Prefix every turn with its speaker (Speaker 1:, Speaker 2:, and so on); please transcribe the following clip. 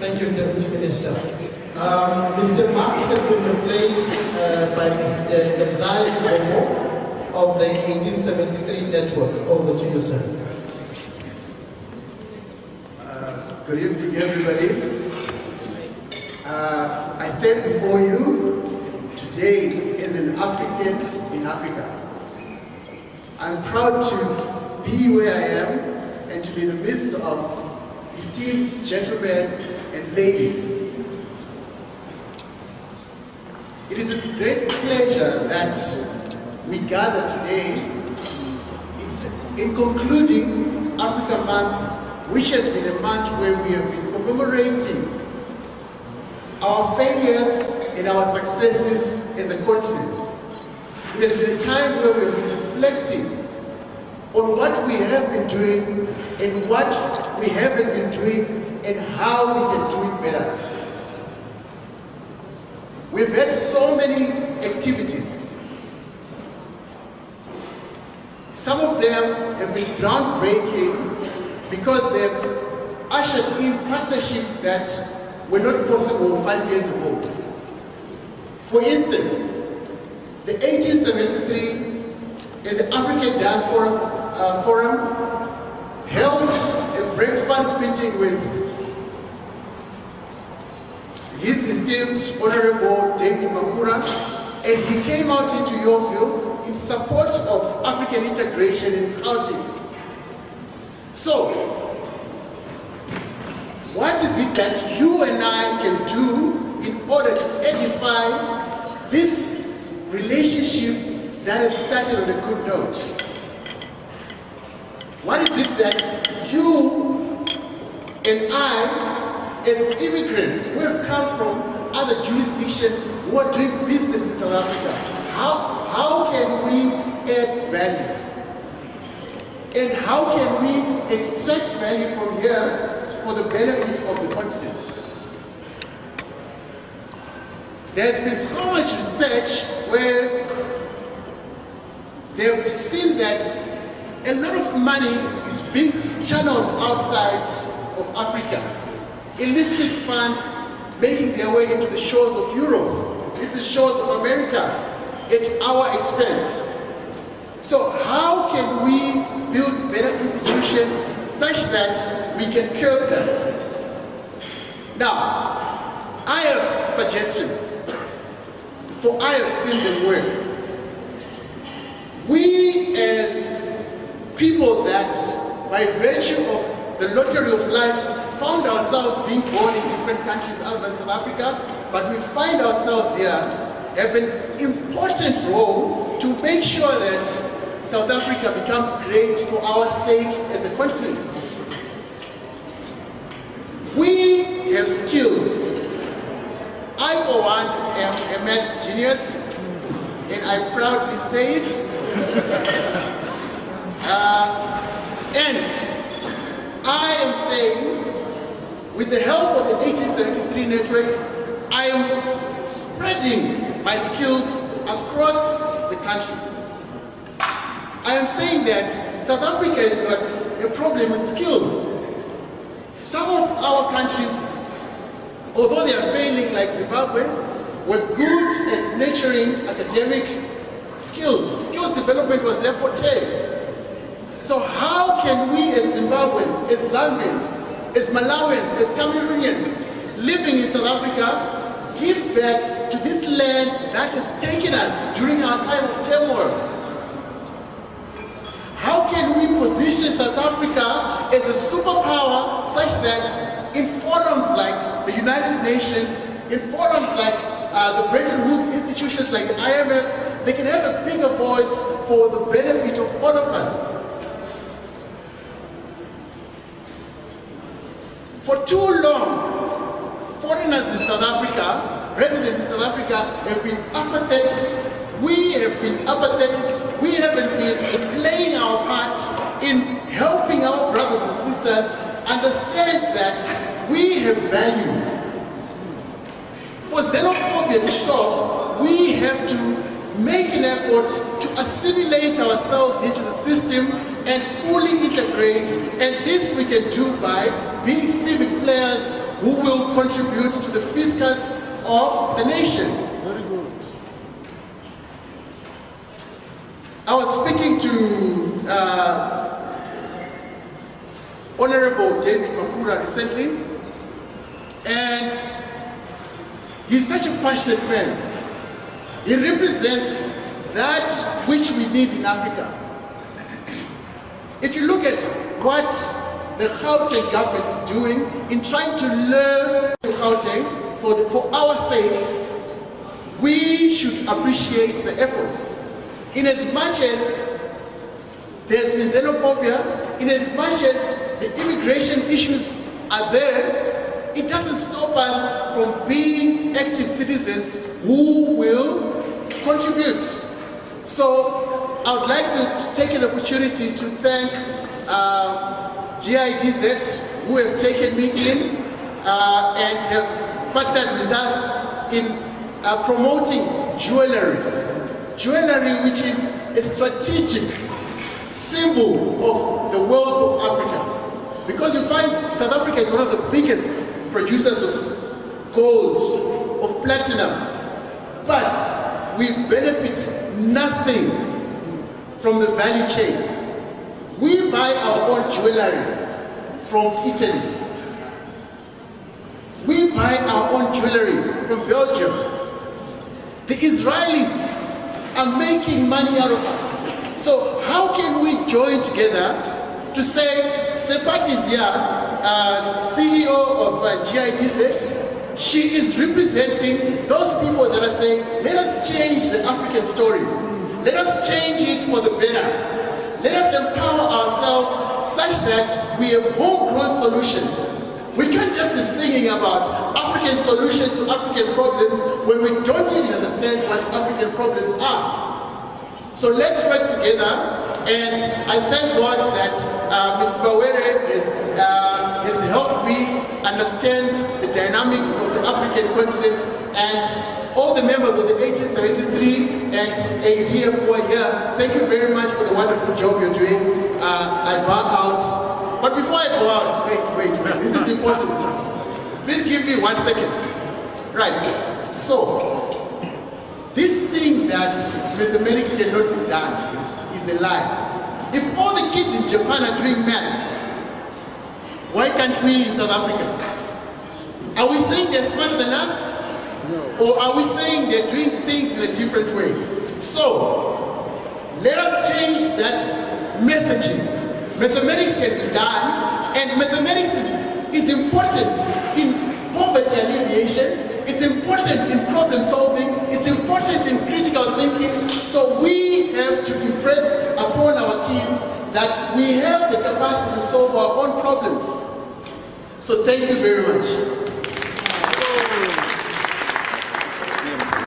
Speaker 1: Thank you, Deputy Minister. Mr. Mark has been replaced by Mr. Edzai Zvobwo of the 1873 network. Over to you, sir.
Speaker 2: Good evening, everybody. I stand before you today as an African in Africa. I'm proud to be where I am and to be in the midst of esteemed gentlemen and ladies. It is a great pleasure that we gather today in concluding Africa Month, which has been a month where we have been commemorating our failures and our successes as a continent. It has been a time where we have been reflecting on what we have been doing and what we haven't been doing and how we can do it better. We've had so many activities. Some of them have been groundbreaking because they've ushered in partnerships that were not possible 5 years ago. For instance, the 1873 in the African Diaspora Forum held a breakfast meeting with His esteemed Honorable David Makura, and he came out into Yorkville in support of African integration in Gauteng. So, what is it that you and I can do in order to edify this relationship that has started on a good note? What is it that you and I, as immigrants who have come from other jurisdictions who are doing business in South Africa, how can we add value? And how can we extract value from here for the benefit of the continent? There's been so much research where they've seen that a lot of money is being channeled outside of Africa. Illicit funds making their way into the shores of Europe, into the shores of America, at our expense. So how can we build better institutions such that we can curb that? Now, I have suggestions, for I have seen them work. We as people that, by virtue of the lottery of life, found ourselves being born in different countries other than South Africa, but we find ourselves here, have an important role to make sure that South Africa becomes great for our sake as a continent. We have skills. I, for one, am a maths genius, and I proudly say it. And I am saying, with the help of the 1873 network, I am spreading my skills across the country. I am saying that South Africa has got a problem with skills. Some of our countries, although they are failing like Zimbabwe, were good at nurturing academic skills. Skills development was their forte. So how can we as Zimbabweans, as Zambians, as Malawians, as Cameroonians living in South Africa give back to this land that has taken us during our time of turmoil? How can we position South Africa as a superpower such that in forums like the United Nations, in forums like the Bretton Woods institutions like the IMF, they can have a bigger voice for the benefit of all of us? For too long, foreigners in South Africa, residents in South Africa, have been apathetic. We have been apathetic. We haven't been playing our part in helping our brothers and sisters understand that we have value. For xenophobia to stop, we have to make an effort to assimilate ourselves into the system and fully integrate, and this we can do by being civic players, who will contribute to the fiscus of the nation.
Speaker 3: Very good.
Speaker 2: I was speaking to Honorable David Makura recently, and he's such a passionate man. He represents that which we need in Africa. If you look at what the Gauteng government is doing in trying to learn Gauteng for our sake, we should appreciate the efforts. In as much as there's been xenophobia, in as much as the immigration issues are there, it doesn't stop us from being active citizens who will contribute. So I would like to take an opportunity to thank GIDZ, who have taken me in and have partnered with us in promoting jewelry. Jewelry, which is a strategic symbol of the wealth of Africa. Because you find South Africa is one of the biggest producers of gold, of platinum, but we benefit nothing from the value chain. We buy our own jewelry from Italy. We buy our own jewelry from Belgium. The Israelis are making money out of us. So how can we join together to say, Sepat is here, CEO of GIDZ, she is representing those people that are saying, let us change the African story. Let us change it for the better. Let us empower ourselves such that we have homegrown solutions. We can't just be singing about African solutions to African problems when we don't even understand what African problems are. So let's work together, and I thank God that Mr. Bawere has helped me understand the dynamics of the African continent, and all the members of the 1873 and ADF who are here, thank you very much for the wonderful job you're doing. I bow out. But before I go out, wait, this is important. Please give me 1 second. Right, so, this thing that mathematics cannot be done is a lie. If all the kids in Japan are doing maths, why can't we in South Africa? Are we saying they're smarter than us?
Speaker 3: No.
Speaker 2: Or are we saying they're doing things in a different way? So, let us change that messaging. Mathematics can be done, and mathematics is important in poverty alleviation. It's important in problem solving, it's important in critical thinking, so we have to impress upon our kids that we have the capacity to solve our own problems. So thank you very much.